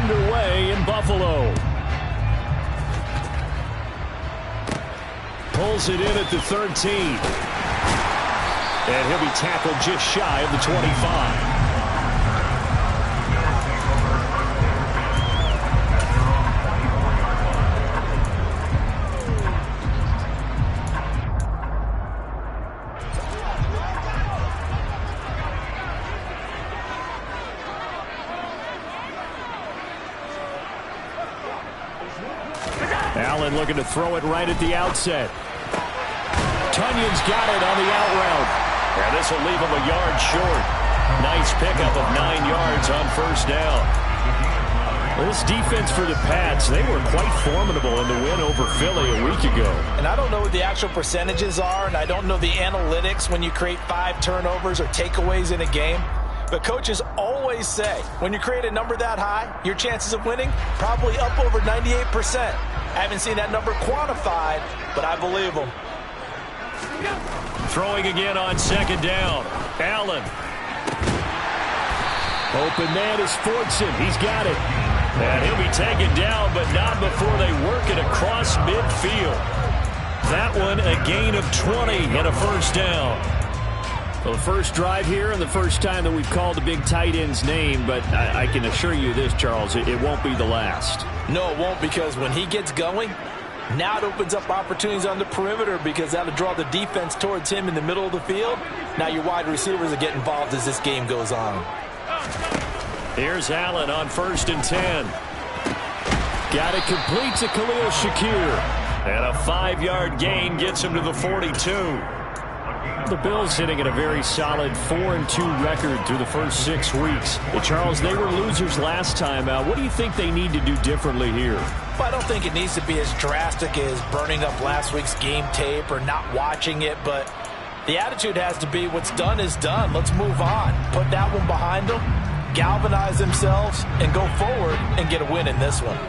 underway in Buffalo. Pulls it in at the 13. And he'll be tackled just shy of the 25. Allen looking to throw it right at the outset. Tunyon's got it on the out route. And this will leave him a yard short. Nice pickup of 9 yards on first down. This defense for the Pats, they were quite formidable in the win over Philly a week ago. And I don't know what the actual percentages are, and I don't know the analytics when you create 5 turnovers or takeaways in a game. But coaches always say, when you create a number that high, your chances of winning probably up over 98%. I haven't seen that number quantified, but I believe them. Throwing again on second down. Allen. Open man is Fortson. He's got it. And he'll be taken down, but not before they work it across midfield. That one a gain of 20 and a first down. Well, the first drive here and the first time that we've called the big tight end's name, but I can assure you this, Charles, it won't be the last. No, it won't, because when he gets going, now it opens up opportunities on the perimeter because that'll draw the defense towards him in the middle of the field. Now your wide receivers will get involved as this game goes on. Here's Allen on 1st and 10. Got it complete to Khalil Shakir. And a 5-yard gain gets him to the 42. The Bills sitting at a very solid 4-2 record through the first 6 weeks. Charles, they were losers last time out. What do you think they need to do differently here? Well, I don't think it needs to be as drastic as burning up last week's game tape or not watching it, but the attitude has to be what's done is done. Let's move on. Put that one behind them, galvanize themselves, and go forward and get a win in this one.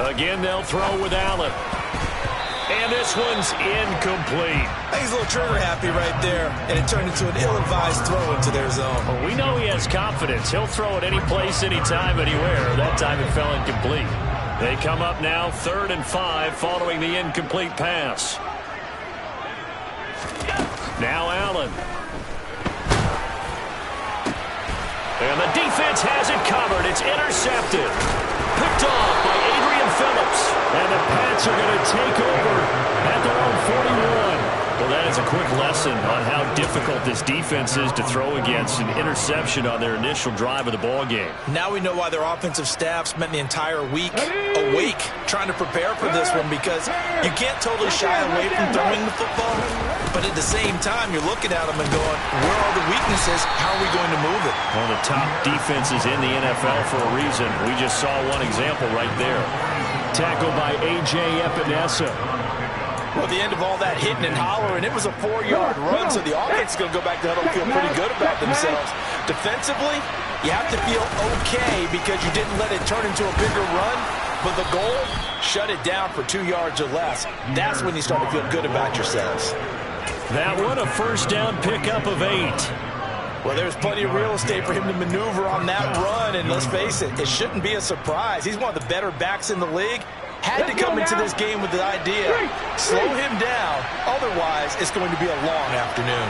Again, they'll throw with Allen. And this one's incomplete. He's a little trigger happy right there, and it turned into an ill-advised throw into their zone. Well, we know he has confidence. He'll throw it any place, anytime, anywhere. That time it fell incomplete. They come up now 3rd and 5 following the incomplete pass. Now Allen. And the defense has it covered. It's intercepted. Picked off by Adrian Phillips. And the Pats are going to take over at their own 41. Well, that is a quick lesson on how difficult this defense is to throw against. An interception on their initial drive of the ballgame. Now we know why their offensive staff spent the entire week awake trying to prepare for this one, because you can't totally shy away from throwing the football, but at the same time you're looking at them and going, where are the weaknesses? How are we going to move it? One of the top defenses in the NFL for a reason. We just saw one example right there. Tackled by A.J. Epinesa. Well, at the end of all that hitting and hollering, it was a 4-yard run, so the offense is going to go back to huddle and feel pretty good about themselves. Defensively, you have to feel okay because you didn't let it turn into a bigger run, but the goal, shut it down for 2 yards or less. That's when you start to feel good about yourselves. That one, a first down pickup of 8. Well, there's plenty of real estate for him to maneuver on that run, and let's face it, it shouldn't be a surprise. He's one of the better backs in the league. Had to come into this game with the idea, slow him down, otherwise it's going to be a long afternoon.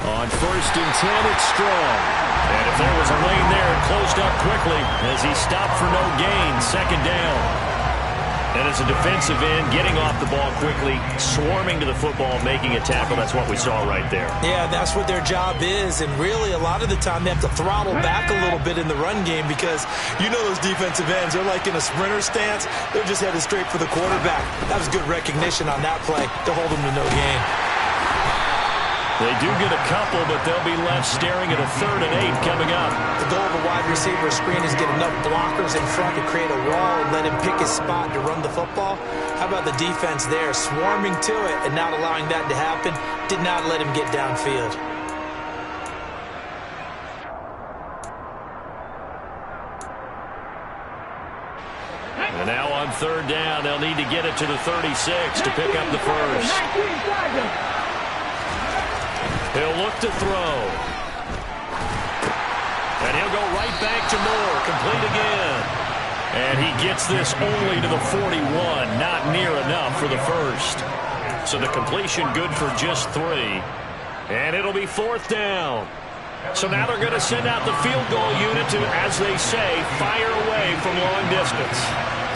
On 1st and 10, it's Strong. And if there was a lane there, it closed up quickly as he stopped for no gain. 2nd down. And as a defensive end, getting off the ball quickly, swarming to the football, making a tackle. That's what we saw right there. Yeah, that's what their job is. And really, a lot of the time, they have to throttle back a little bit in the run game because you know those defensive ends, they're like in a sprinter stance. They're just headed straight for the quarterback. That was good recognition on that play to hold them to no gain. They do get a couple, but they'll be left staring at a 3rd and 8 coming up. The goal of a wide receiver screen is get enough blockers in front to create a wall and let him pick his spot to run the football. How about the defense there, swarming to it and not allowing that to happen? Did not let him get downfield. And now on third down, they'll need to get it to the 36 to pick up the first. He'll look to throw. And he'll go right back to Moore. Complete again. And he gets this only to the 41. Not near enough for the first. So the completion good for just 3. And it'll be fourth down. So now they're going to send out the field goal unit to, as they say, fire away from long distance.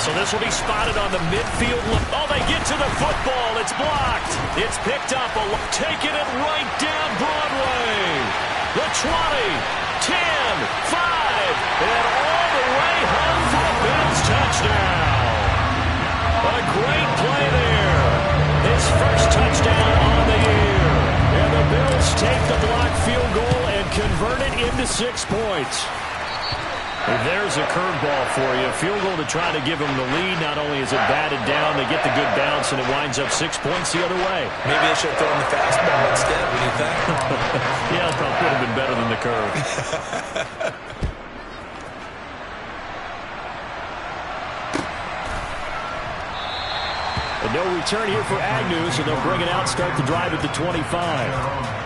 So this will be spotted on the midfield. Oh, they get to the football. It's blocked. It's picked up. Taking it right down Broadway. The 20, 10, 5, and all the way home for a Bills touchdown. A great play there. His first touchdown on the year. And the Bills take the blocked field goal and convert it into 6 points. There's a curveball for you. Field goal to try to give them the lead. Not only is it batted down, they get the good bounce, and it winds up 6 points the other way. Maybe they should have thrown the fastball instead. What do you think? Yeah, it probably would have been better than the curve. And no return here for Agnew, so they'll bring it out, start the drive at the 25.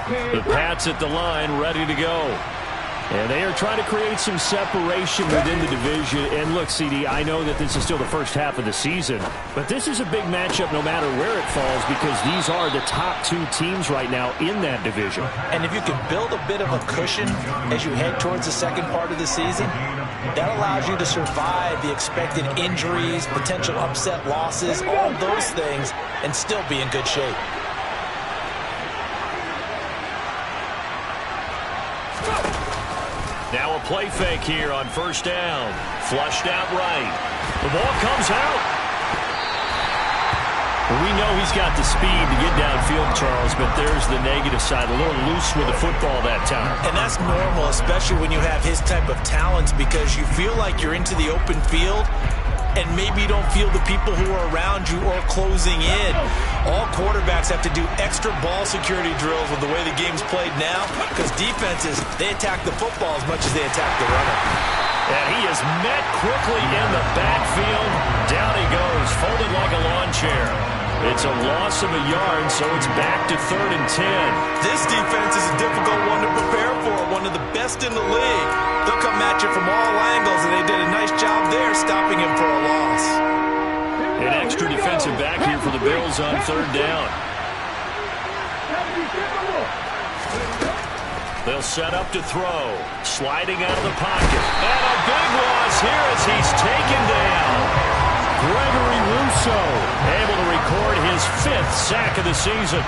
The Pats at the line, ready to go. And they are trying to create some separation within the division. And look, CD, I know that this is still the first half of the season, but this is a big matchup no matter where it falls because these are the top 2 teams right now in that division. And if you can build a bit of a cushion as you head towards the second part of the season, that allows you to survive the expected injuries, potential upset losses, all those things, and still be in good shape. Now a play fake here on first down. Flushed out right. The ball comes out. We know he's got the speed to get downfield, Charles, but there's the negative side. A little loose with the football that time. And that's normal, especially when you have his type of talents, because you feel like you're into the open field and maybe you don't feel the people who are around you or closing in. All quarterbacks have to do extra ball security drills with the way the game's played now because defenses, they attack the football as much as they attack the runner. And he is met quickly in the backfield. Down he goes, folded like a lawn chair. It's a loss of a yard, so it's back to 3rd and 10. This defense is a difficult one to prepare for, one of the best in the league. They'll come at you from all angles, and they did a nice job there stopping him for a loss. An extra defensive back here for the Bills on 3rd down. They'll set up to throw. Sliding out of the pocket. And a big loss here as he's taken down. Gregory Rousseau able to record his 5th sack of the season.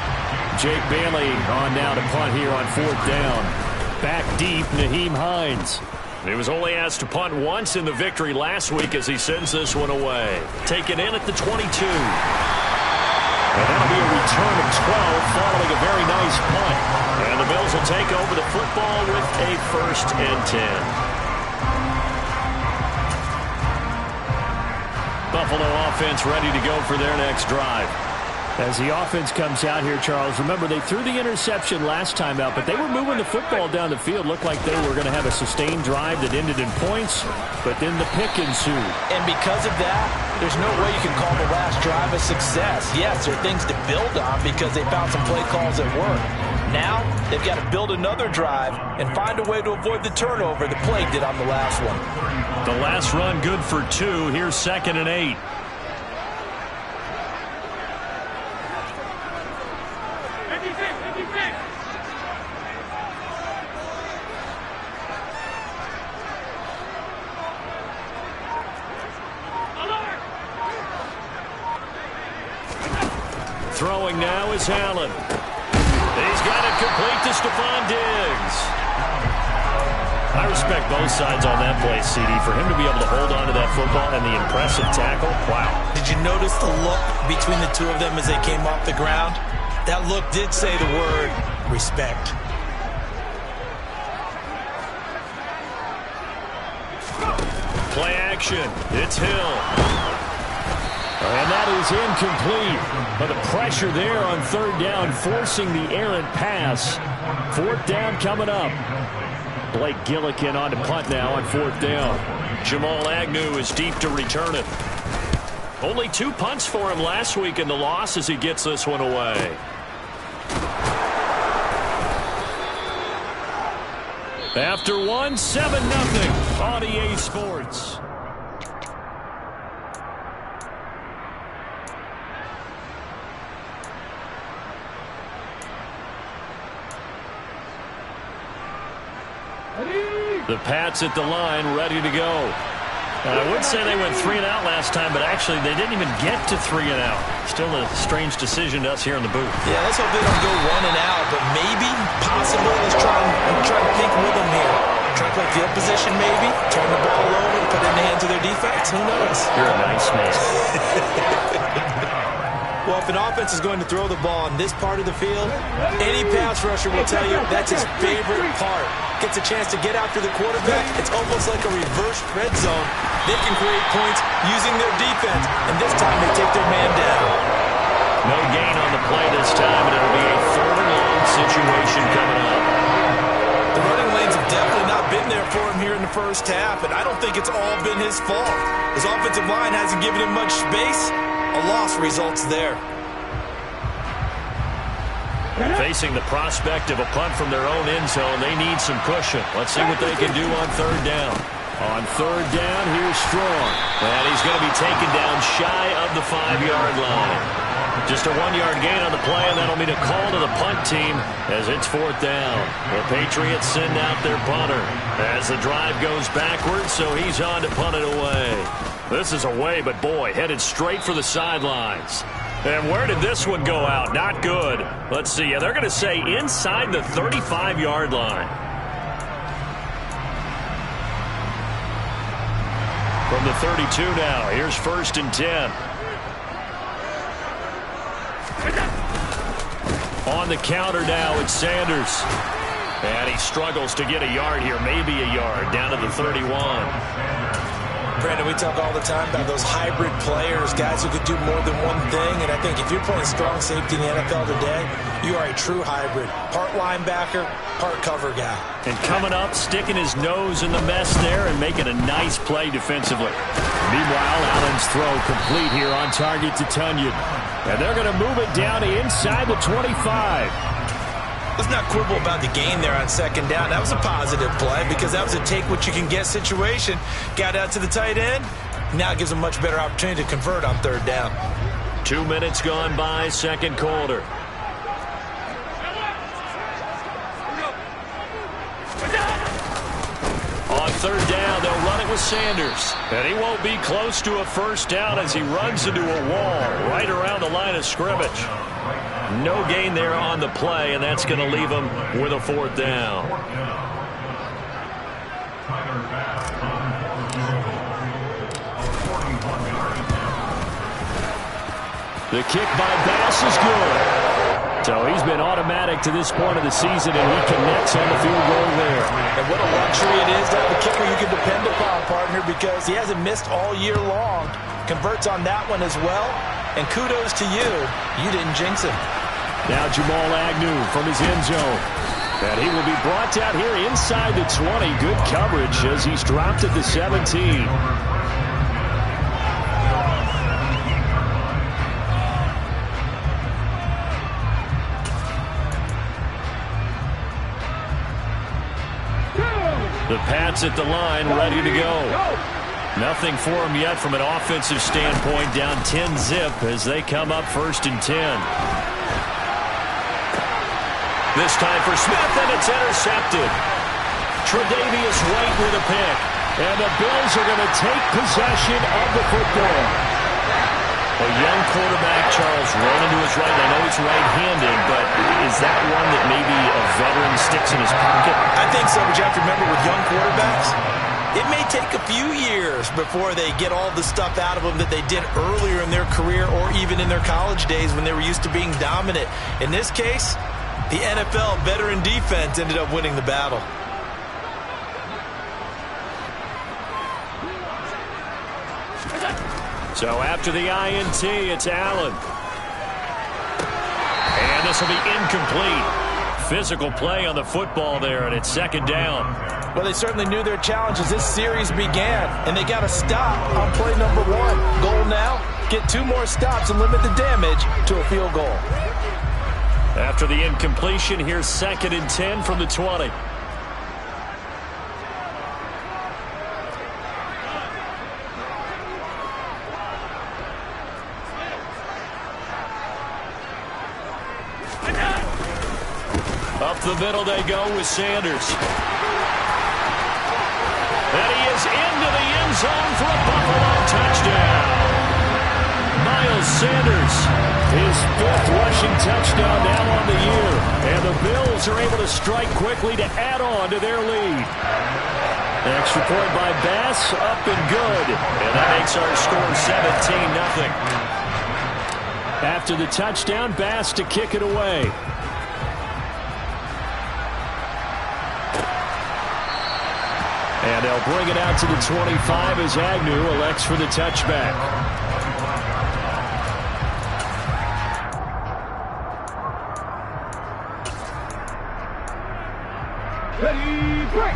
Jake Bailey on now to punt here on 4th down. Back deep, Nyheim Hines. He was only asked to punt once in the victory last week as he sends this one away. Taken in at the 22. And that'll be a return of 12 following a very nice punt. And the Bills will take over the football with a 1st and 10. Buffalo offense ready to go for their next drive. As the offense comes out here, Charles, remember they threw the interception last time out, but they were moving the football down the field. Looked like they were going to have a sustained drive that ended in points, but then the pick ensued. And because of that, there's no way you can call the last drive a success. Yes, there are things to build on because they found some play calls that work. Now, they've got to build another drive and find a way to avoid the turnover the play did on the last one. The last run good for 2. Here's 2nd and 8. Throwing now is Allen. He's got it complete to Stephon Diggs. I respect both sides on that play, CD. For him to be able to hold on to that football and the impressive tackle, wow. Did you notice the look between the two of them as they came off the ground? That look did say the word respect. Play action. It's Hill. And that is incomplete. But the pressure there on third down, forcing the errant pass. Fourth down coming up. Blake Gillikin on to punt now on fourth down. Jamal Agnew is deep to return it. Only 2 punts for him last week in the loss as he gets this one away. After 1, 7-0 on EA Sports. The Pats at the line, ready to go. I would say they went 3 and out last time, but actually they didn't even get to 3 and out. Still a strange decision to us here in the booth. Yeah, let's hope they don't go 1 and out, but maybe, possibly, let's try to think with them here. Try to play field position maybe, turn the ball over, put it in the hands of their defense. Who knows? You're a nice man. Well, if an offense is going to throw the ball on this part of the field, any pass rusher will tell you that's his favorite part. Gets a chance to get after the quarterback. It's almost like a reverse red zone. They can create points using their defense, and this time they take their man down. No gain on the play this time, and it'll be a 3rd and long situation coming up. The running lanes have definitely not been there for him here in the first half, and I don't think it's all been his fault. His offensive line hasn't given him much space. A loss results there. Facing the prospect of a punt from their own end zone, they need some cushion. Let's see what they can do on third down. On third down, here's Strong. And he's going to be taken down shy of the 5-yard line. Just a 1-yard gain on the play, and that'll mean a call to the punt team as it's 4th down. The Patriots send out their punter as the drive goes backwards, so he's on to punt it away. This is away, but boy, headed straight for the sidelines. And where did this one go out? Not good. Let's see. They're going to say inside the 35-yard line. From the 32 now, here's 1st and 10. On the counter now, it's Sanders. And he struggles to get a yard here, maybe a yard, down to the 31. Brandon, we talk all the time about those hybrid players, guys who could do more than one thing, and I think if you're playing strong safety in the NFL today, you are a true hybrid. Part linebacker, part cover guy. And coming up, sticking his nose in the mess there and making a nice play defensively. Meanwhile, Allen's throw complete here on target to Tunyon. And they're going to move it down to inside the 25. Let's not quibble about the gain there on 2nd down. That was a positive play because that was a take-what-you-can-get situation. Got out to the tight end. Now it gives them a much better opportunity to convert on 3rd down. 2 minutes gone by, 2nd quarter. On 3rd down, they'll run it with Sanders. And he won't be close to a 1st down as he runs into a wall right around the line of scrimmage. No gain there on the play, and that's going to leave him with a 4th down. The kick by Bass is good. So he's been automatic to this point of the season, and he connects on the field goal there. And what a luxury it is to have a kicker you can depend upon, partner, because he hasn't missed all year long. Converts on that one as well. And kudos to you. You didn't jinx him. Now Jamal Agnew from his end zone. And he will be brought down here inside the 20. Good coverage as he's dropped at the 17. The Pats at the line, ready to go. Nothing for him yet from an offensive standpoint, down 10-zip as they come up 1st and 10. This time for Smith, and it's intercepted. Tre'Davious White with a pick. And the Bills are going to take possession of the football. A young quarterback, Charles, rolling to his right. I know he's right-handed, but is that one that maybe a veteran sticks in his pocket? I think so, but you have to remember with young quarterbacks, it may take a few years before they get all the stuff out of them that they did earlier in their career or even in their college days when they were used to being dominant. In this case, the NFL veteran defense ended up winning the battle. So after the INT, it's Allen. And this will be incomplete. Physical play on the football there, and it's second down. Well, they certainly knew their challenge as this series began, and they got to stop on play number 1. Goal now, get 2 more stops and limit the damage to a field goal. After the incompletion, here's 2nd and 10 from the 20. Up the middle they go with Sanders. And he is into the end zone for a Buffalo touchdown. Miles Sanders, his 5th rushing touchdown now on the year. And the Bills are able to strike quickly to add on to their lead. Extra point by Bass, up and good. And that makes our score 17-0. After the touchdown, Bass to kick it away. And they'll bring it out to the 25 as Agnew elects for the touchback.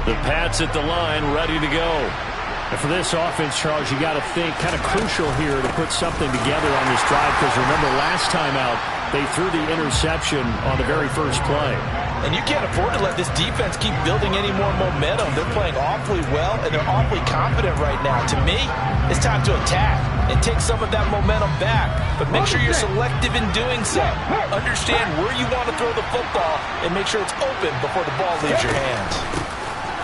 The Pats at the line, ready to go. And for this offense, Charles, you got to think kind of crucial here to put something together on this drive, because remember last time out, they threw the interception on the very first play. And you can't afford to let this defense keep building any more momentum. They're playing awfully well, and they're awfully confident right now. To me, it's time to attack and take some of that momentum back. But make sure you're selective in doing so. Understand where you want to throw the football and make sure it's open before the ball leaves your hands.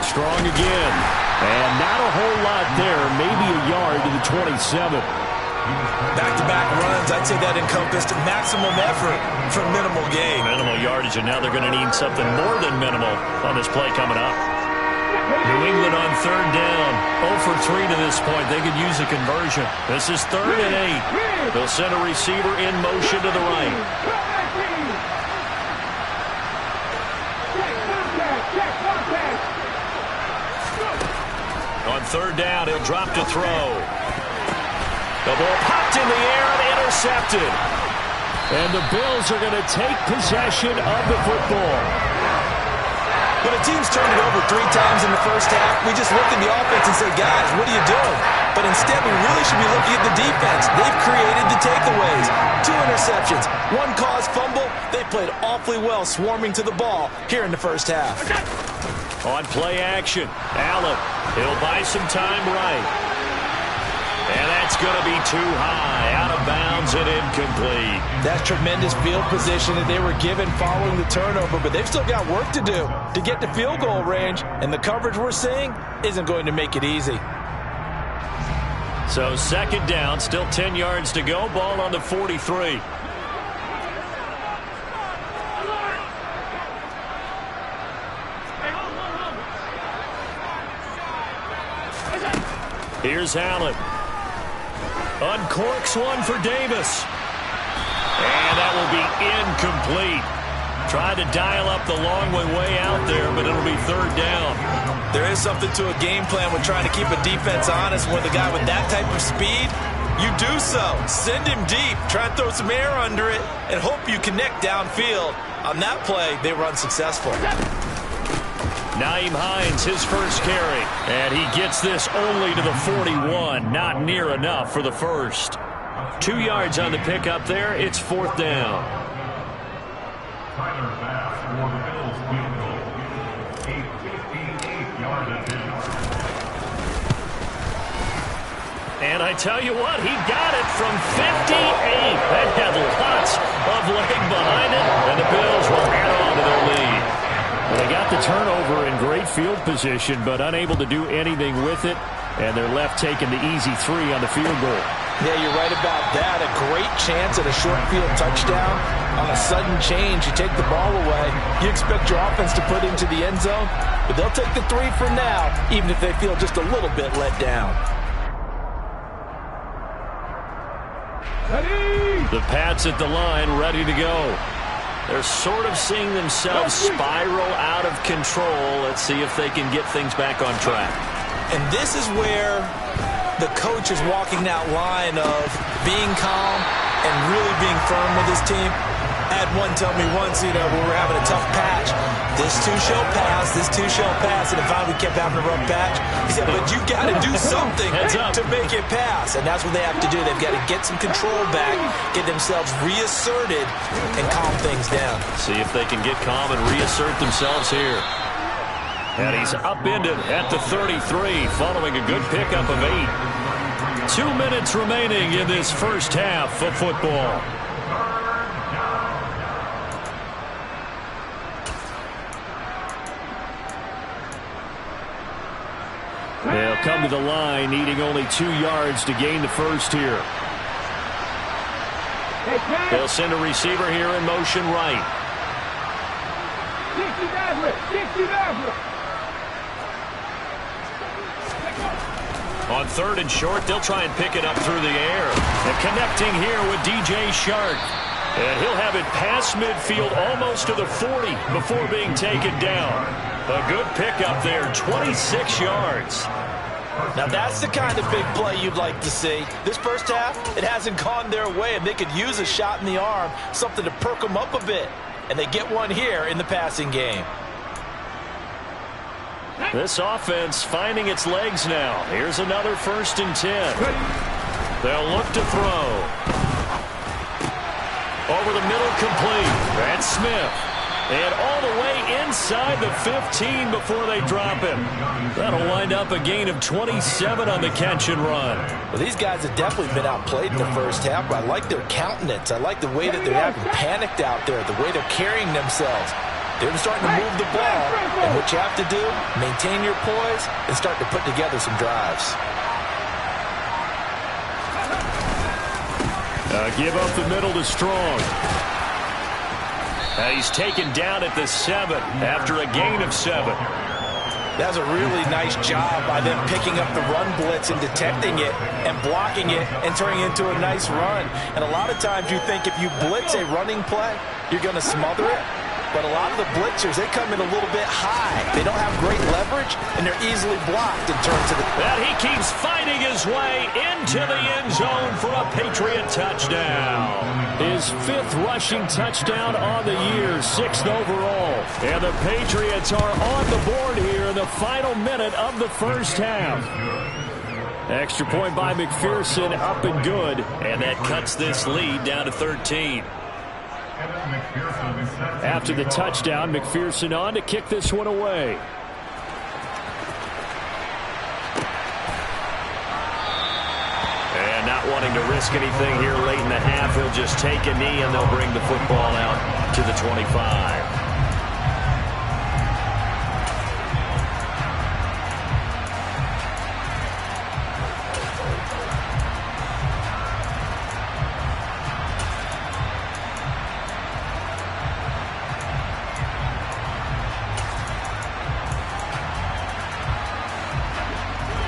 Strong again. And not a whole lot there. Maybe a yard to the 27. Back-to-back runs, I'd say that encompassed maximum effort for minimal gain. Minimal yardage, and now they're going to need something more than minimal on this play coming up. New England on 3rd down. 0 for 3 to this point. They could use a conversion. This is 3rd and 8. They'll send a receiver in motion to the right. On 3rd down, he'll drop to throw. The ball popped in the air and intercepted. And the Bills are going to take possession of the football. When a team's turned it over 3 times in the first half, we just look at the offense and say, guys, what are you doing? But instead, we really should be looking at the defense. They've created the takeaways. 2 interceptions, 1 caused fumble. They played awfully well swarming to the ball here in the first half. On play action, Allen, he'll buy some time right. And that's going to be too high, out of bounds and incomplete. That's tremendous field position that they were given following the turnover, but they've still got work to do to get to field goal range, and the coverage we're seeing isn't going to make it easy. So 2nd down, still 10 yards to go, ball on the 43. Here's Allen. Uncorks one for Davis. And that will be incomplete. Tried to dial up the long way out there, but it'll be 3rd down. There is something to a game plan with trying to keep a defense honest. With a guy with that type of speed, you do so. Send him deep. Try and throw some air under it and hope you connect downfield. On that play, they were unsuccessful. Naeem Hines, his first carry. And he gets this only to the 41. Not near enough for the first. 2 yards on the pickup there. It's 4th down. And I tell you what, he got it from 58. That had lots of leg behind it. And the Bills will add on to their lead. Well, they got the turnover in great field position, but unable to do anything with it. And they're left taking the easy 3 on the field goal. Yeah, you're right about that. A great chance at a short field touchdown. On a sudden change, you take the ball away. You expect your offense to put into the end zone, but they'll take the 3 for now, even if they feel just a little bit let down. The Pats at the line, ready to go. They're sort of seeing themselves spiral out of control. Let's see if they can get things back on track. And this is where the coach is walking that line of being calm and really being firm with his team. I had one tell me once, when we were having a tough patch, this too shall pass, this too shall pass, and if we kept having a rough patch, he said, but you got to do something to make it pass, and that's what they have to do. They've got to get some control back, get themselves reasserted, and calm things down. See if they can get calm and reassert themselves here. And he's upended at the 33 following a good pickup of 8. 2 minutes remaining in this first half of football. They'll come to the line, needing only 2 yards to gain the first here. They'll send a receiver here in motion right. On 3rd and short, they'll try and pick it up through the air. And connecting here with DJ Shark. And he'll have it past midfield almost to the 40 before being taken down. A good pickup there, 26 yards. Now that's the kind of big play you'd like to see. This first half, it hasn't gone their way, and they could use a shot in the arm, something to perk them up a bit. And they get one here in the passing game. This offense finding its legs now. Here's another 1st and 10. They'll look to throw. Over the middle, complete. That's Smith. And all the way inside the 15 before they drop him. That'll wind up a gain of 27 on the catch and run. Well, these guys have definitely been outplayed in the first half, but I like their countenance. I like the way that they're having panicked out there, the way they're carrying themselves. They're starting to move the ball, and what you have to do, maintain your poise and start to put together some drives. Give up the middle to Strong. He's taken down at the 7 after a gain of 7. That's a really nice job by them picking up the run blitz and detecting it and blocking it and turning it into a nice run. And a lot of times you think if you blitz a running play, you're going to smother it. But a lot of the blitzers, they come in a little bit high. They don't have great leverage, and they're easily blocked in terms of the... And he keeps fighting his way into the end zone for a Patriot touchdown. His 5th rushing touchdown on the year, 6th overall. And the Patriots are on the board here in the final minute of the first half. Extra point by McPherson, up and good. And that cuts this lead down to 13. After the touchdown, McPherson on to kick this one away. And not wanting to risk anything here late in the half, he'll just take a knee and they'll bring the football out to the 25.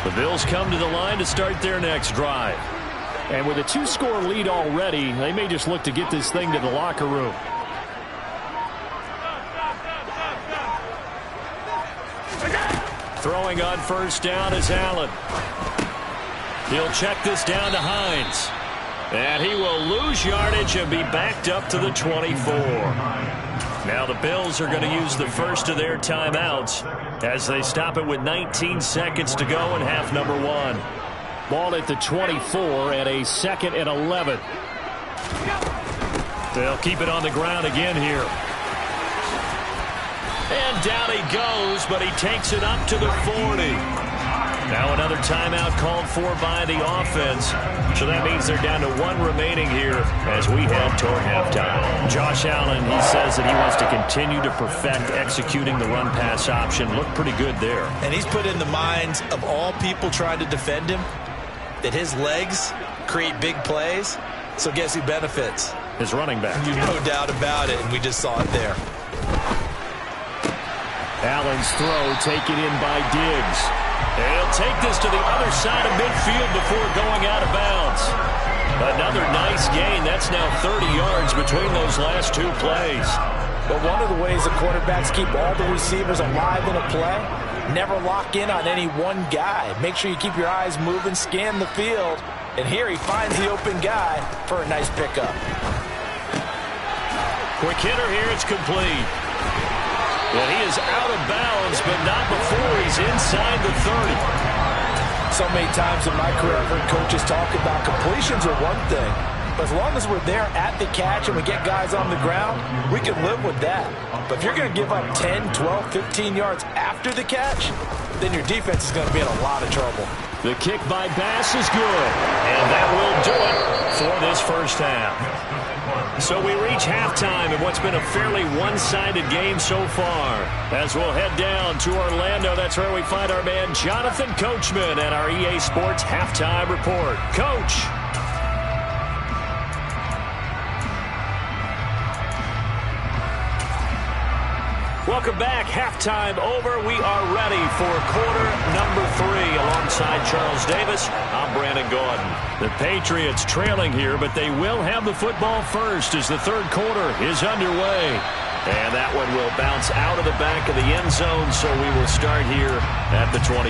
The Bills come to the line to start their next drive. And with a 2-score lead already, they may just look to get this thing to the locker room. Throwing on 1st down is Allen. He'll check this down to Hines. And he will lose yardage and be backed up to the 24. Now the Bills are going to use the first of their timeouts as they stop it with 19 seconds to go in half number 1. Ball at the 24 and a 2nd and 11. They'll keep it on the ground again here. And down he goes, but he takes it up to the 40. Now another timeout called for by the offense. So that means they're down to 1 remaining here as we head toward halftime. Josh Allen, he says that he wants to continue to perfect executing the run-pass option. Looked pretty good there. And he's put in the minds of all people trying to defend him that his legs create big plays. So guess who benefits? His running back. No doubt about it, and we just saw it there. Allen's throw taken in by Diggs. And he'll take this to the other side of midfield before going out of bounds. Another nice gain. That's now 30 yards between those last 2 plays. But one of the ways the quarterbacks keep all the receivers alive in a play, never lock in on any one guy. Make sure you keep your eyes moving, scan the field. And here he finds the open guy for a nice pickup. Quick hitter here, it's complete. And he is out of bounds, but not before he's inside the 30. So many times in my career, I've heard coaches talk about completions are one thing. But as long as we're there at the catch and we get guys on the ground, we can live with that. But if you're going to give up 10, 12, 15 yards after the catch, then your defense is going to be in a lot of trouble. The kick by Bass is good, and that will do it for this first half. So we reach halftime in what's been a fairly one-sided game so far. As we'll head down to Orlando, that's where we find our man Jonathan Coachman at our EA Sports Halftime Report. Coach. Welcome back. Halftime over. We are ready for quarter number 3 alongside Charles Davis. I'm Brandon Gordon. The Patriots trailing here, but they will have the football first as the third quarter is underway. And that one will bounce out of the back of the end zone, so we will start here at the 25.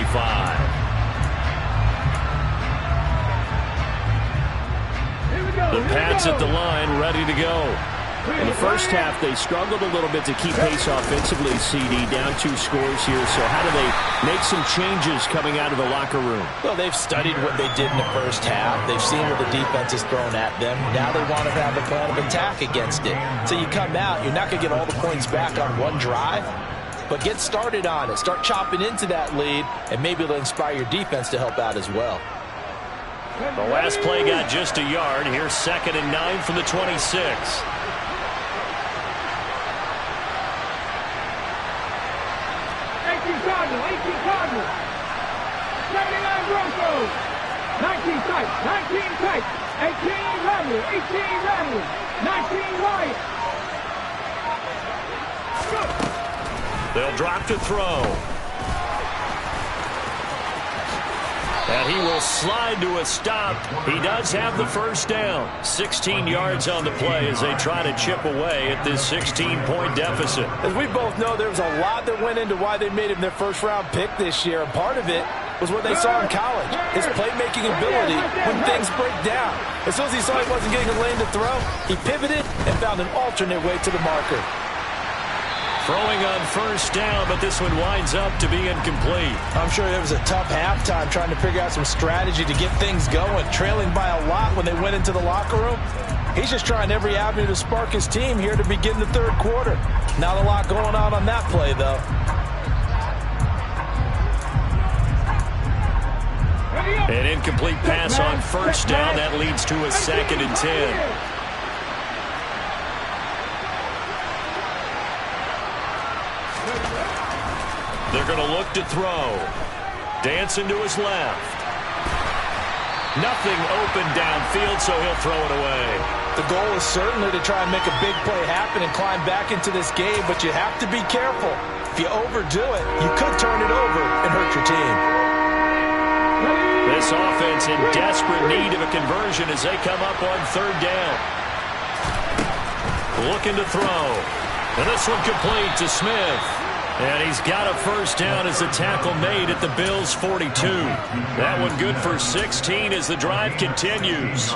The Pats at the line, ready to go. In the first half, they struggled a little bit to keep pace offensively, CD, down 2 scores here. So how do they make some changes coming out of the locker room? Well, they've studied what they did in the first half. They've seen what the defense has thrown at them. Now they want to have a plan of attack against it. So you come out, you're not going to get all the points back on one drive, but get started on it. Start chopping into that lead, and maybe it'll inspire your defense to help out as well. The last play got just a yard. Here's 2nd and 9 from the 26. 18 Cardinals, 79 Broncos, 19 Titans, 19 Titans, 18 Rebels, 18 Rebels, 19 Lions. They'll drop to throw. And he will slide to a stop. He does have the first down. 16 yards on the play as they try to chip away at this 16-point deficit. As we both know, there was a lot that went into why they made him their first-round pick this year. And part of it was what they saw in college, his playmaking ability when things break down. As soon as he saw he wasn't getting a lane to throw, he pivoted and found an alternate way to the marker. Throwing on first down, but this one winds up to be incomplete. I'm sure it was a tough halftime trying to figure out some strategy to get things going, trailing by a lot when they went into the locker room. He's just trying every avenue to spark his team here to begin the third quarter. Not a lot going on that play, though. An incomplete pass on first down. That leads to a 2nd and 10. They're going to look to throw. Dancing to his left. Nothing open downfield, so he'll throw it away. The goal is certainly to try and make a big play happen and climb back into this game, but you have to be careful. If you overdo it, you could turn it over and hurt your team. This offense in desperate need of a conversion as they come up on 3rd down. Looking to throw. And this one complete to Smith. And he's got a first down as the tackle made at the Bills' 42. That one good for 16 as the drive continues.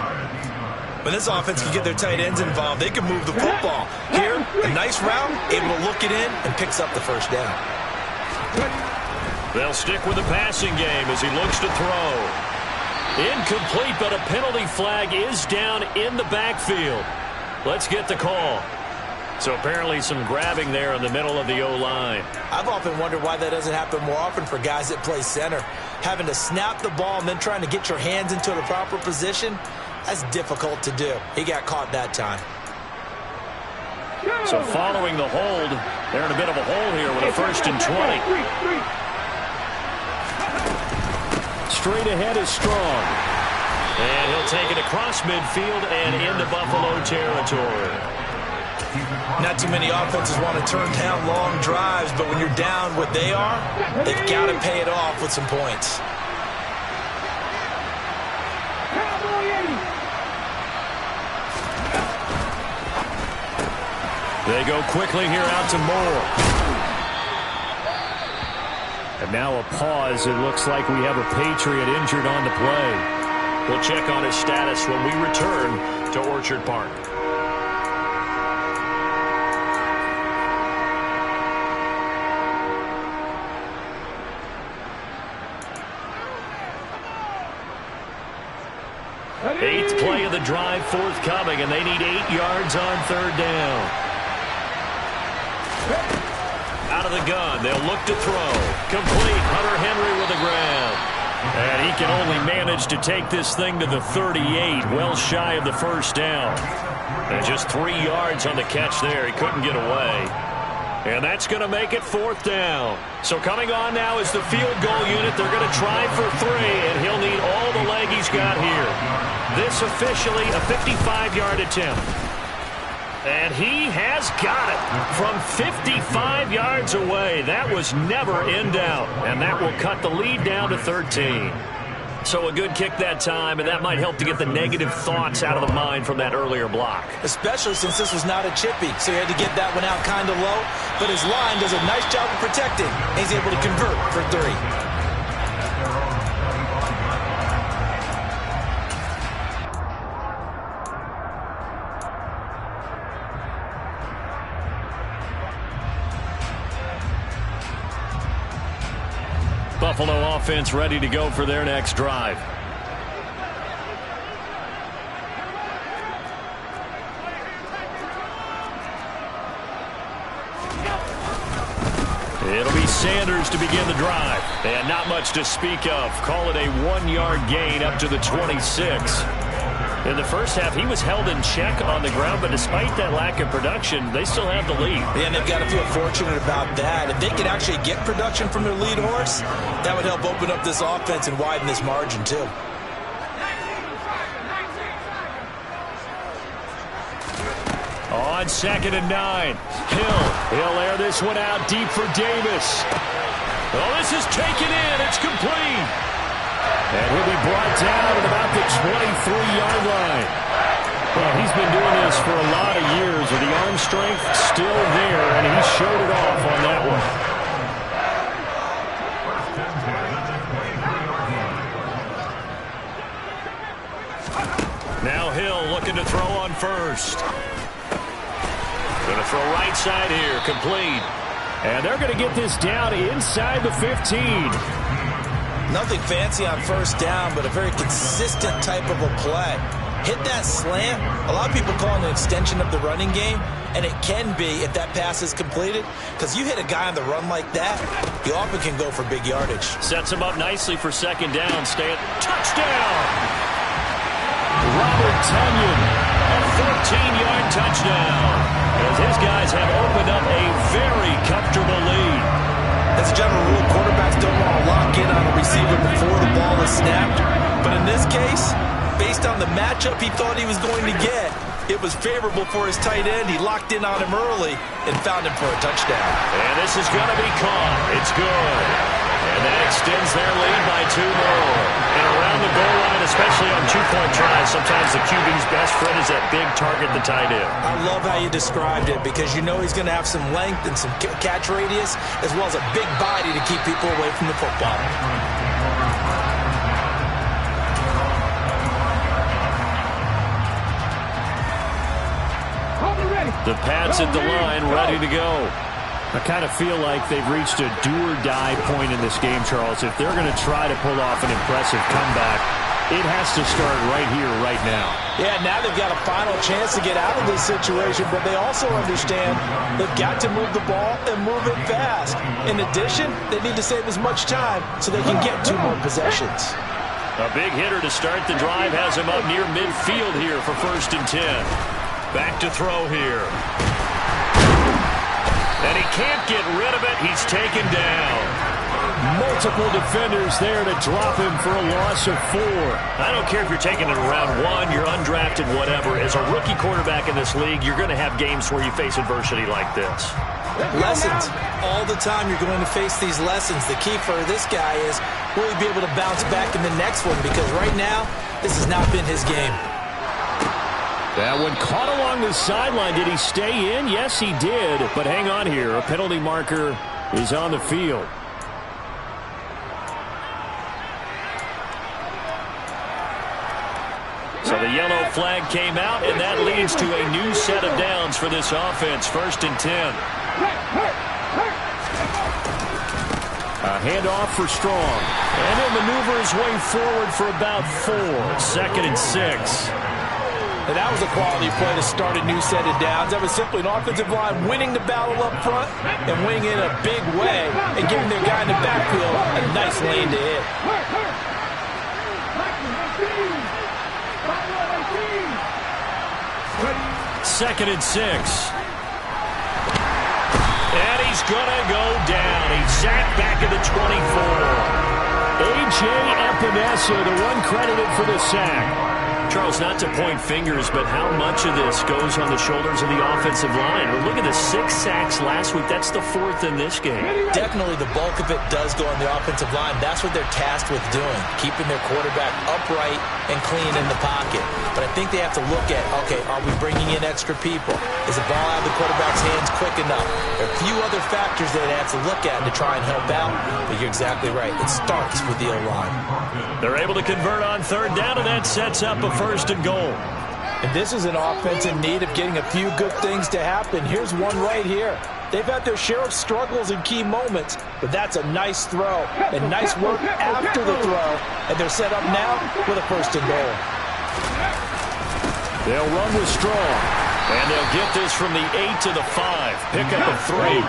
When this offense can get their tight ends involved, they can move the football. Here, a nice route, able to look it in, and picks up the first down. They'll stick with the passing game as he looks to throw. Incomplete, but a penalty flag is down in the backfield. Let's get the call. So apparently some grabbing there in the middle of the O-line. I've often wondered why that doesn't happen more often for guys that play center. Having to snap the ball and then trying to get your hands into the proper position, that's difficult to do. He got caught that time. So following the hold, they're in a bit of a hole here with a 1st and 20. Straight ahead is Strong. And he'll take it across midfield and into Buffalo territory. Not too many offenses want to turn down long drives, but when you're down what they are, they've got to pay it off with some points. They go quickly here out to Moore. And now a pause. It looks like we have a Patriot injured on the play. We'll check on his status when we return to Orchard Park. Eighth play of the drive forthcoming, and they need 8 yards on third down. Out of the gun, they'll look to throw. Complete, Hunter Henry with the grab. And he can only manage to take this thing to the 38, well shy of the first down. And just 3 yards on the catch there. He couldn't get away. And that's going to make it fourth down. So coming on now is the field goal unit. They're going to try for 3, and he'll need all the leg he's got here. This officially a 55-yard attempt. And he has got it from 55 yards away. That was never in doubt. And that will cut the lead down to 13. So a good kick that time, and that might help to get the negative thoughts out of the mind from that earlier block. Especially since this was not a chippy, so he had to get that one out kind of low. But his line does a nice job of protecting. He's able to convert for 3. Buffalo offense ready to go for their next drive. It'll be Sanders to begin the drive. And not much to speak of. Call it a 1-yard gain up to the 26. In the first half, he was held in check on the ground, but despite that lack of production, they still have the lead. Yeah, and they've got to feel fortunate about that. If they could actually get production from their lead horse, that would help open up this offense and widen this margin, too. On 2nd and 9, He'll air this one out deep for Davis. Oh, this is taken in. It's complete. And he'll be brought down at about the 23-yard line. Well, he's been doing this for a lot of years with the arm strength still there, and he showed it off on that one. Now Hill looking to throw on first. Going to throw right side here, complete. And they're going to get this down inside the 15. Nothing fancy on first down, but a very consistent type of a play. Hit that slant. A lot of people call it an extension of the running game, and it can be if that pass is completed, because you hit a guy on the run like that, you often can go for big yardage. Sets him up nicely for second down. Touchdown! Robert Tonyan, a 14-yard touchdown, as his guys have opened up a very comfortable lead. As a general rule, quarterbacks don't want to lock in on a receiver before the ball is snapped. But in this case, based on the matchup he thought he was going to get, it was favorable for his tight end. He locked in on him early and found him for a touchdown. And this is going to be caught. It's good. And that extends their lead by 2 more. And around the goal line, especially on 2-point tries, sometimes the QB's best friend is that big target, the tight end. I love how you described it, because you know he's going to have some length and some catch radius, as well as a big body to keep people away from the football. The Pats at the line, ready to go. I kind of feel like they've reached a do-or-die point in this game, Charles. If they're going to try to pull off an impressive comeback, it has to start right here, right now. Yeah, now they've got a final chance to get out of this situation, but they also understand they've got to move the ball and move it fast. In addition, they need to save as much time so they can get 2 more possessions. A big hitter to start the drive has him up near midfield here for 1st and 10. Back to throw here. And he can't get rid of it. He's taken down. Multiple defenders there to drop him for a loss of 4. I don't care if you're taking it in round 1, you're undrafted, whatever. As a rookie quarterback in this league, you're going to have games where you face adversity like this. Lessons. All the time you're going to face these lessons. The key for this guy is, will he be able to bounce back in the next one? Because right now, this has not been his game. That one caught along the sideline. Did he stay in? Yes, he did. But hang on here. A penalty marker is on the field. So the yellow flag came out, and that leads to a new set of downs for this offense. 1st and 10. A handoff for Strong. And he'll maneuver his way forward for about 4. 2nd and 6. And that was a quality play to start a new set of downs. That was simply an offensive line winning the battle up front and winning in a big way and giving their guy in the backfield a nice lane to hit. 2nd and 6. And he's going to go down. He's sacked back at the 24. A.J. Epinesa, the one credited for the sack. Charles, not to point fingers, but how much of this goes on the shoulders of the offensive line? Well, look at the 6 sacks last week. That's the 4th in this game. Definitely the bulk of it does go on the offensive line. That's what they're tasked with doing, keeping their quarterback upright and clean in the pocket. But I think they have to look at, okay, are we bringing in extra people? Is the ball out of the quarterback's hands quick enough? There are a few other factors that they have to look at to try and help out. But you're exactly right. It starts with the O-line. They're able to convert on 3rd down, and that sets up a 1st and goal. And this is an offense in need of getting a few good things to happen. Here's one right here. They've had their share of struggles in key moments, but that's a nice throw and nice work after the throw. And they're set up now with a 1st and goal. They'll run with Strong, and they'll get this from the 8 to the 5. Pick up a 3.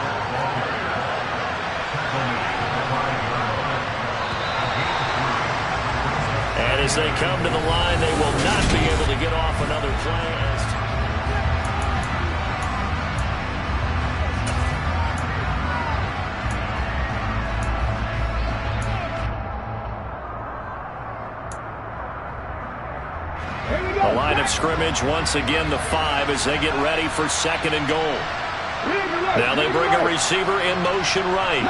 And as they come to the line, they will not be able to get off another play. The line of scrimmage, once again, the 5 as they get ready for 2nd and goal. Now they bring a receiver in motion right.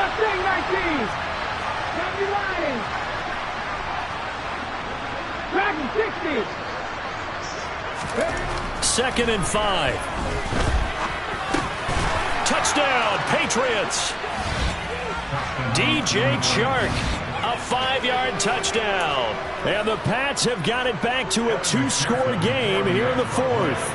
2nd and 5. Touchdown, Patriots. DJ Chark, a 5-yard touchdown. And the Pats have got it back to a 2-score game here in the 4th.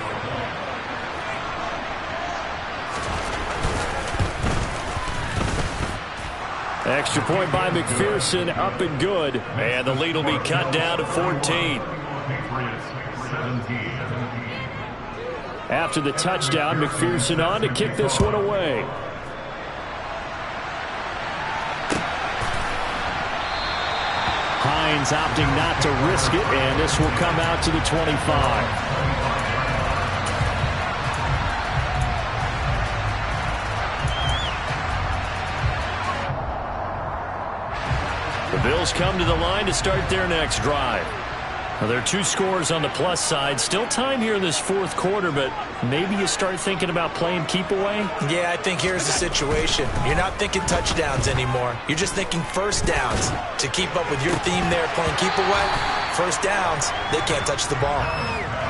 Extra point by McPherson, up and good. And the lead will be cut down to 14. After the touchdown, McPherson on to kick this one away. Hines opting not to risk it, and this will come out to the 25. The Bills come to the line to start their next drive. Well, there are 2 scores on the plus side. Still time here in this 4th quarter, but maybe you start thinking about playing keep away? Yeah, I think here's the situation. You're not thinking touchdowns anymore. You're just thinking 1st downs. To keep up with your theme there, playing keep away, 1st downs, they can't touch the ball.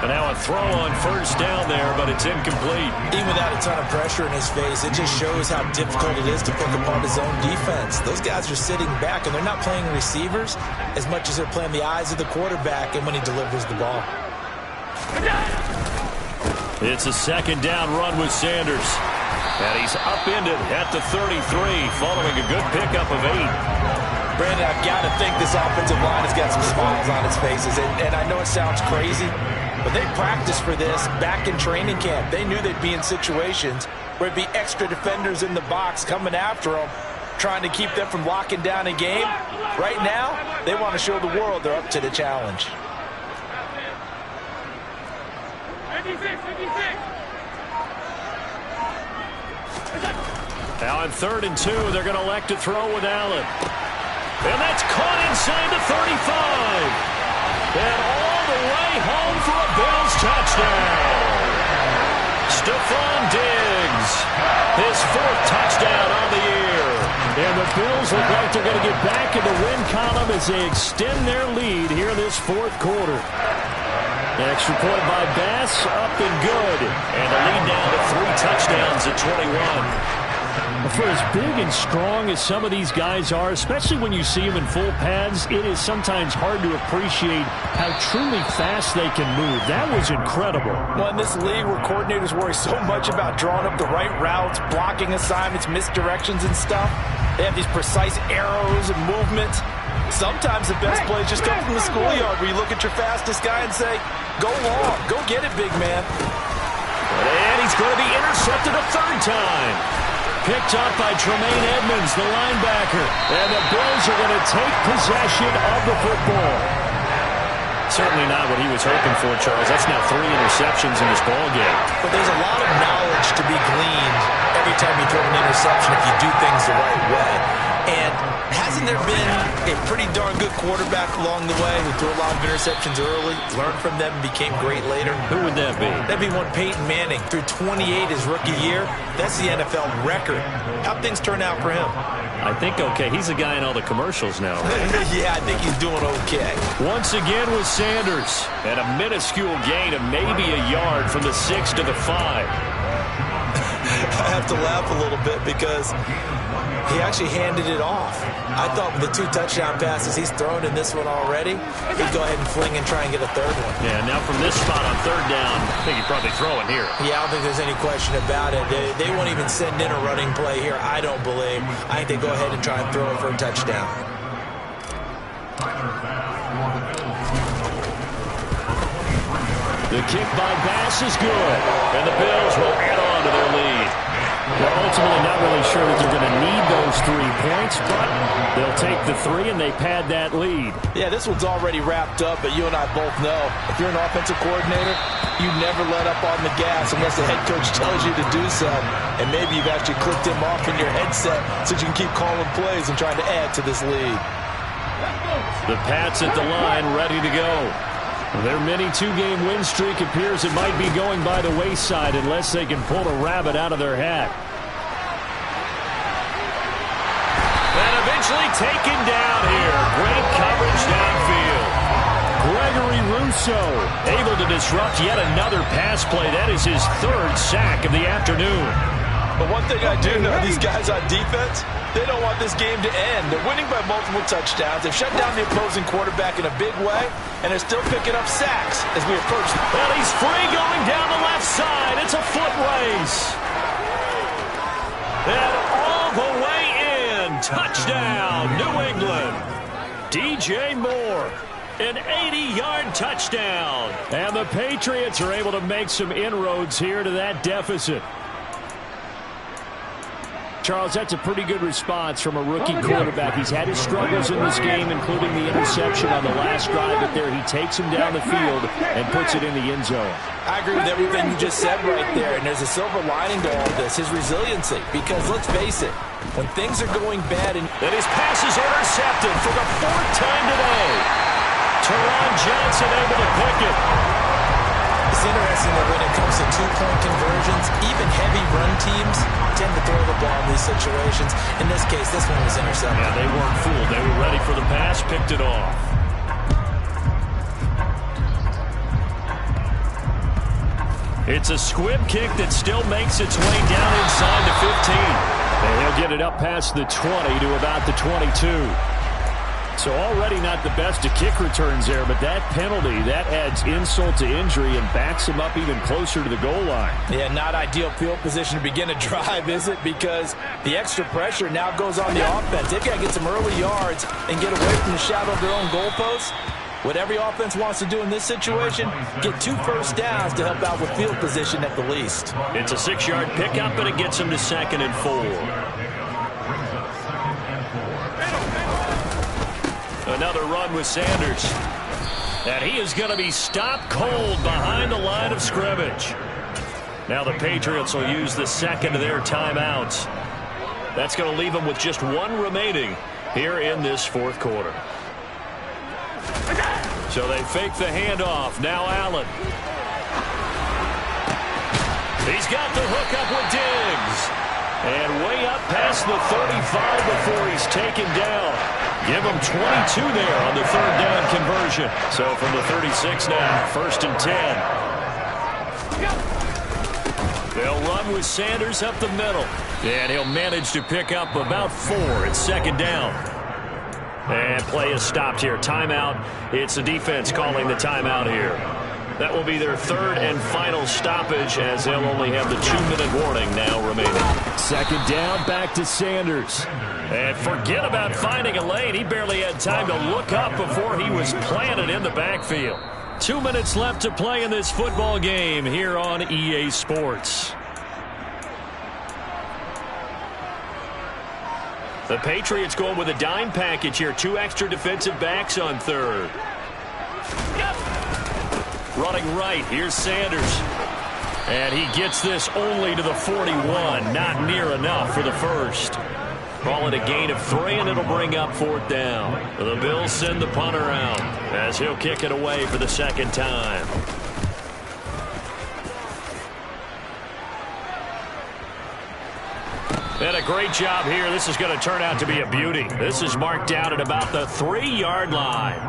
And now a throw on 1st down there, but it's incomplete. Even without a ton of pressure in his face, it just shows how difficult it is to pick apart his own defense. Those guys are sitting back, and they're not playing receivers as much as they're playing the eyes of the quarterback and when he delivers the ball. It's a 2nd down run with Sanders. And he's upended at the 33, following a good pickup of 8. Brandon, I've got to think this offensive line has got some smiles on its faces. And I know it sounds crazy, but they practiced for this back in training camp. They knew they'd be in situations where it'd be extra defenders in the box coming after them, trying to keep them from locking down a game. Right now, they want to show the world they're up to the challenge. 56. Now on 3rd and 2, they're going to elect to throw with Allen. And that's caught inside the 35. And all the way home for a Bills touchdown. Stephon Diggs, his 4th touchdown on the year. And the Bills look like they're going to get back in the win column as they extend their lead here this 4th quarter. Extra point by Bass, up and good. And the lead now to 3 touchdowns at 21. For as big and strong as some of these guys are, especially when you see them in full pads, it is sometimes hard to appreciate how truly fast they can move. That was incredible. Well, in this league where coordinators worry so much about drawing up the right routes, blocking assignments, misdirections and stuff, they have these precise arrows and movements. Sometimes the best plays just come from the schoolyard where you look at your fastest guy and say, go long, go get it, big man. And he's going to be intercepted a 3rd time. Picked up by Tremaine Edmonds, the linebacker. And the Bills are going to take possession of the football. Certainly not what he was hoping for, Charles. That's now 3 interceptions in this ball game. But there's a lot of knowledge to be gleaned every time you throw an interception if you do things the right way. And hasn't there been a pretty darn good quarterback along the way who threw a lot of interceptions early, learned from them, and became great later? Who would that be? That'd be one Peyton Manning. Threw 28 his rookie year. That's the NFL record. How'd things turn out for him? I think okay. He's a guy in all the commercials now. Yeah, I think he's doing okay. Once again with Sanders. And a minuscule gain of maybe a yard from the 6 to the 5. I have to laugh a little bit because he actually handed it off. I thought with the 2 touchdown passes he's thrown in this one already, he'd go ahead and fling and try and get a 3rd one. Yeah, now from this spot on 3rd down, I think he'd probably throw it here. Yeah, I don't think there's any question about it. They won't even send in a running play here, I don't believe. I think they go ahead and try and throw it for a touchdown. The kick by Bass is good. And the Bills will add on to their lead. They're ultimately not really sure that they're going to need those 3 points, but they'll take the 3 and they pad that lead. Yeah, this one's already wrapped up, but you and I both know if you're an offensive coordinator, you never let up on the gas unless the head coach tells you to do so. And maybe you've actually clicked him off in your headset so you can keep calling plays and trying to add to this lead. The Pats at the line, ready to go. Their mini 2-game win streak appears it might be going by the wayside unless they can pull a rabbit out of their hat. And eventually taken down here. Great coverage downfield. Gregory Rousseau Able to disrupt yet another pass play. That is his 3rd sack of the afternoon. But one thing I do know, these guys on defense, they don't want this game to end. They're winning by multiple touchdowns. They've shut down the opposing quarterback in a big way, and they're still picking up sacks as we approach. Well, he's free going down the left side. It's a foot race. And all the way in. Touchdown, New England. DJ Moore. An 80-yard touchdown. And the Patriots are able to make some inroads here to that deficit. Charles, that's a pretty good response from a rookie quarterback. He's had his struggles in this game, including the interception on the last drive, but there he takes him down the field and puts it in the end zone. I agree with everything you just said right there, and there's a silver lining to all of this, his resiliency. Because let's face it, when things are going bad and his pass is intercepted for the 4th time today. Teron Johnson able to pick it. It's interesting that when it comes to 2-point conversions, even heavy run teams tend to throw the ball in these situations. In this case, this one was intercepted. Yeah, they weren't fooled. They were ready for the pass, picked it off. It's a squib kick that still makes its way down inside the 15. And he'll get it up past the 20 to about the 22. So already not the best of kick returns there, but that penalty, that adds insult to injury and backs him up even closer to the goal line. Yeah, not ideal field position to begin a drive, is it? Because the extra pressure now goes on the offense. They've got to get some early yards and get away from the shadow of their own goalposts. What every offense wants to do in this situation, get 2 first downs to help out with field position at the least. It's a 6-yard pickup, and it gets them to 2nd and 4. Another run with Sanders. And he is going to be stopped cold behind the line of scrimmage. Now the Patriots will use the 2nd of their timeouts. That's going to leave them with just 1 remaining here in this 4th quarter. So they fake the handoff. Now Allen. He's got the hookup with Diggs. And way up past the 35 before he's taken down. Give them 22 there on the third down conversion. So from the 36 now, 1st and 10. They'll run with Sanders up the middle. And he'll manage to pick up about 4 at 2nd down. And play is stopped here. Timeout. It's the defense calling the timeout here. That will be their 3rd and final stoppage, as they'll only have the 2-minute warning now remaining. 2nd down, back to Sanders. And forget about finding a lane. He barely had time to look up before he was planted in the backfield. 2 minutes left to play in this football game here on EA Sports. The Patriots going with a dime package here. 2 extra defensive backs on 3rd. Running right, here's Sanders. And he gets this only to the 41. Not near enough for the 1st. Call it a gain of 3, and it'll bring up 4th down. The Bills send the punter out as he'll kick it away for the 2nd time. And a great job here. This is going to turn out to be a beauty. This is marked out at about the 3-yard line.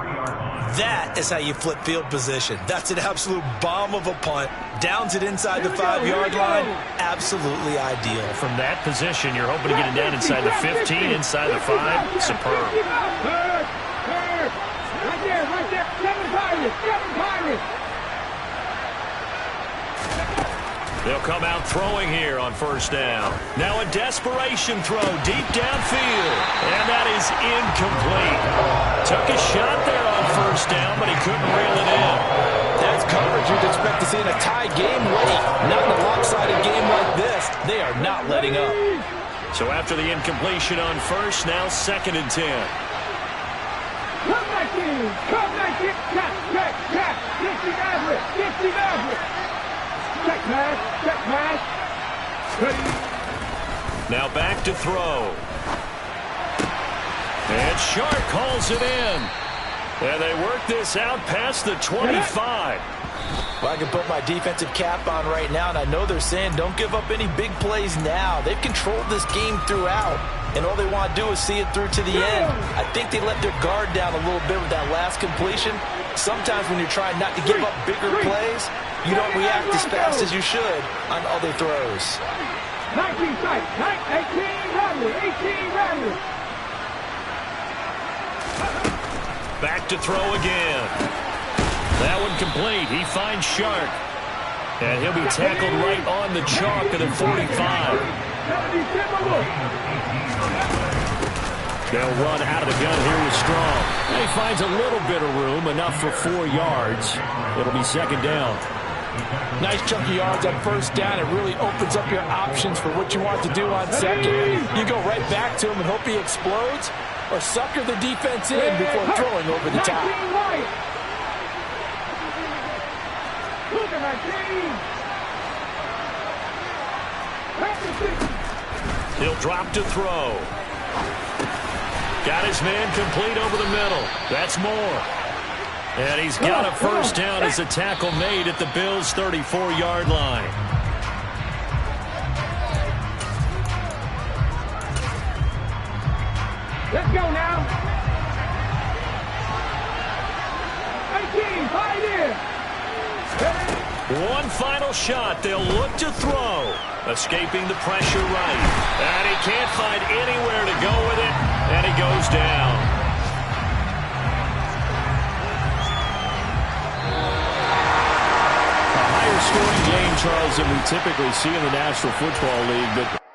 That is how you flip field position. That's an absolute bomb of a punt. Downs it inside the 5-yard line. Absolutely ideal. From that position, you're hoping to get it down inside the 15, inside the 5. Superb. Right there, right there. 7 Pirates. They'll come out throwing here on 1st down. Now a desperation throw deep downfield. And that is incomplete. Took a shot there on 1st down, but he couldn't reel it in. That's coverage you'd expect to see in a tie game late. Not in a lopsided game like this. They are not letting up. So after the incompletion on 1st, now 2nd and 10. Come back in. Catch. 50 Maverick. Check pass. Now back to throw. And Sharp calls it in. And they work this out past the 25. Well, I can put my defensive cap on right now, and I know they're saying don't give up any big plays now. They've controlled this game throughout, and all they want to do is see it through to the end. I think they let their guard down a little bit with that last completion. Sometimes when you're trying not to give up bigger plays, you don't react as fast as you should on other throws. 19 strikes, 18 Rattler. Back to throw again. That one complete. He finds Shark. And he'll be tackled right on the chalk of the 45. They'll run out of the gun here with Strong. And he finds a little bit of room, enough for 4 yards. It'll be 2nd down. Nice chunky yards on 1st down. It really opens up your options for what you want to do on 2nd. You go right back to him and hope he explodes, or sucker the defense in before throwing over the top. He'll drop to throw. Got his man complete over the middle. That's more. And he's got a 1st down as a tackle made at the Bills' 34-yard line. Let's go now. 18, right in. One final shot. They'll look to throw. Escaping the pressure right. And he can't find anywhere to go with it. And he goes down. A higher scoring game, Charles, than we typically see in the National Football League. But